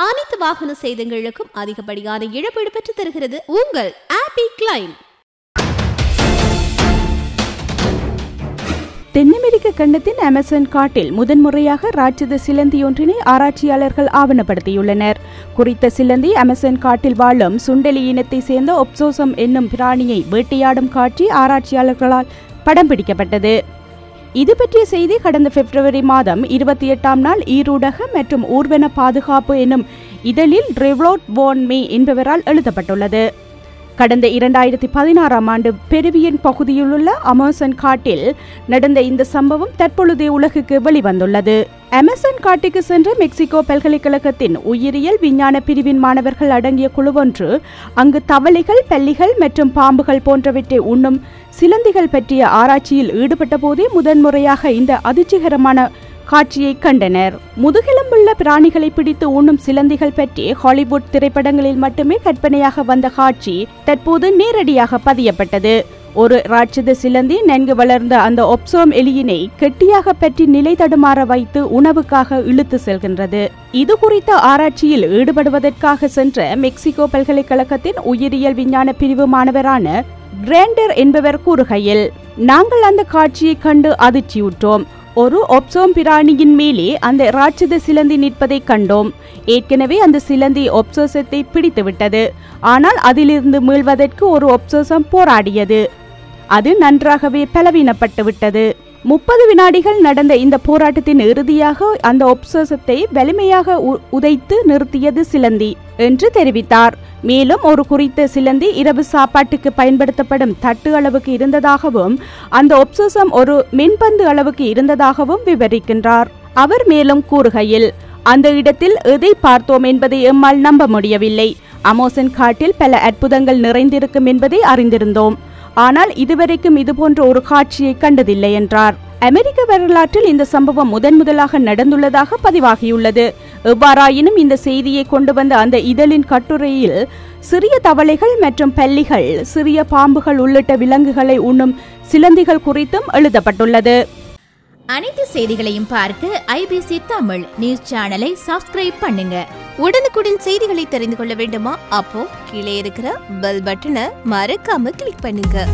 அனைத்து வாகன சேதங்களுக்கும் அதிகப்படியான இழப்பீடு பெற்று தருகிறது உங்கள் ஆப்பி கிளைம். தென்னமெரிக்க கண்டத்தின் அமேசான் காட்டில் முதன்முறையாக ராட்சத சிலந்தி ஒன்றினை ஆராய்ச்சியாளர்கள் ஆவணப்படுத்தியுள்ளனர். குறித்த சிலந்தி அமேசான் காட்டில் வாழும் சுண்டெலி இனத்தை சேர்ந்த ஒப்சோசம் என்னும் பிராணியை வேட்டையாடும் காட்சி ஆராய்ச்சியாளர்களால் படம் பிடிக்கப்பட்டது. இது பற்றிய செய்தி கடந்த பிப்ரவரி மாதம் 28ஆம் நாள் ஈரூடக மற்றும் ஊர்வன பாதுகாப்பு என்னும் இதழில் ரெவ்லோட் வான் மே என்பவரால் எழுதப்பட்டுள்ளது. கடந்த 2016ஆம் ஆண்டு பெருவியன் பகுதியிலுள்ள அமேசான் காட்டில் நடந்த இந்த சம்பவம் தற்பொழுது உலகுக்கு வெளிவந்துள்ளது. அமேசான் காட்டுக்கு சென்ற மெக்சிகோ பல்கலைக்கழகத்தின் உயிரியல் விஞ்ஞான பிரிவின் மாணவர்கள் அடங்கிய குழுவொன்று அங்கு தவளைகள், பல்லிகள் மற்றும் பாம்புகள் போன்றவற்றை உண்ணும் சிலந்திகள் பற்றிய ஆராய்ச்சியில் ஈடுபட்ட போதே முதன்முறையாக இந்த அதிர்ச்சிகரமான காட்சியை கண்டனர். முதுகெலும்புள்ள பிராணிகளை பிடித்து உண்ணும் சிலந்திகள் பற்றி ஹாலிவுட் திரைப்படங்களில் மட்டுமே கற்பனையாக வந்த காட்சி தற்போது நேரடியாக பதியப்பட்டது. ஒரு ராட்சத சிலந்தி நன்கு வளர்ந்த அந்த ஒப்சோம் எலியினை கெட்டியாக பற்றி நிலை தடுமாற வைத்து உணவுக்காக இழுத்து செல்கின்றது. இது குறித்த ஆராய்ச்சியில் ஈடுபடுவதற்காக சென்ற மெக்சிகோ பல்கலைக்கழகத்தின் உயிரியல் விஞ்ஞான பிரிவு மாணவரான கிராண்டர் என்பவர் கூறுகையில், நாங்கள் அந்த காட்சியை கண்டு அதிர்ச்சியுற்றோம். ஒரு ஒப்சோம் பிராணியின் மேலே அந்த ராட்சத சிலந்தி நிற்பதை கண்டோம். ஏற்கனவே அந்த சிலந்தி ஒப்சோசத்தை பிடித்துவிட்டது. ஆனால் அதிலிருந்து மீள்வதற்கு ஒரு ஒப்சோசம் போராடியது. அது நன்றாகவே பலவீனப்பட்டு விட்டது. 30 வினாடிகள் நடந்த இந்த போராட்டத்தின் இறுதியாக அந்த ஒப்சோசத்தை வலிமையாக உதைத்து நிறுத்தியது சிலந்தி என்று தெரிவித்தார். மேலும் ஒரு குறித்த சிலந்தி இரவு சாப்பாட்டுக்கு பயன்படுத்தப்படும் தட்டு அளவுக்கு இருந்ததாகவும் அந்த ஒப்சோசம் ஒரு மென்பந்து அளவுக்கு இருந்ததாகவும் விவரிக்கின்றார். அவர் மேலும் கூறுகையில், அந்த இடத்தில் எதை பார்த்தோம் என்பதை எம்மால் நம்ப முடியவில்லை. அமேசான் காட்டில் பல அற்புதங்கள் நிறைந்திருக்கும் என்பதை அறிந்திருந்தோம். ஆனால் இதுவரைக்கும் இதுபோன்ற ஒரு காட்சியை கண்டதில்லை என்றார். அமெரிக்க வரலாற்றில் இந்த சம்பவம் முதலாக நடந்துள்ளதாக பதிவாகியுள்ளது. எவ்வாறாயினும் இந்த செய்தியை கொண்டு வந்த அந்த இதழின் கட்டுரையில் சிறிய தவளைகள் மற்றும் பல்லிகள், சிறிய பாம்புகள் உள்ளிட்ட விலங்குகளை உண்ணும் சிலந்திகள் குறித்தும் எழுதப்பட்டுள்ளது. அனைத்து செய்திகளையும் பார்க்க ஐபிசி தமிழ் நியூஸ் சேனலை சப்ஸ்கிரைப் பண்ணுங்க. உடனுக்குடன் செய்திகளை தெரிந்து கொள்ள வேண்டுமா? அப்போ கீழே இருக்கிற பெல் பட்டனை மறக்காம கிளிக் பண்ணுங்க.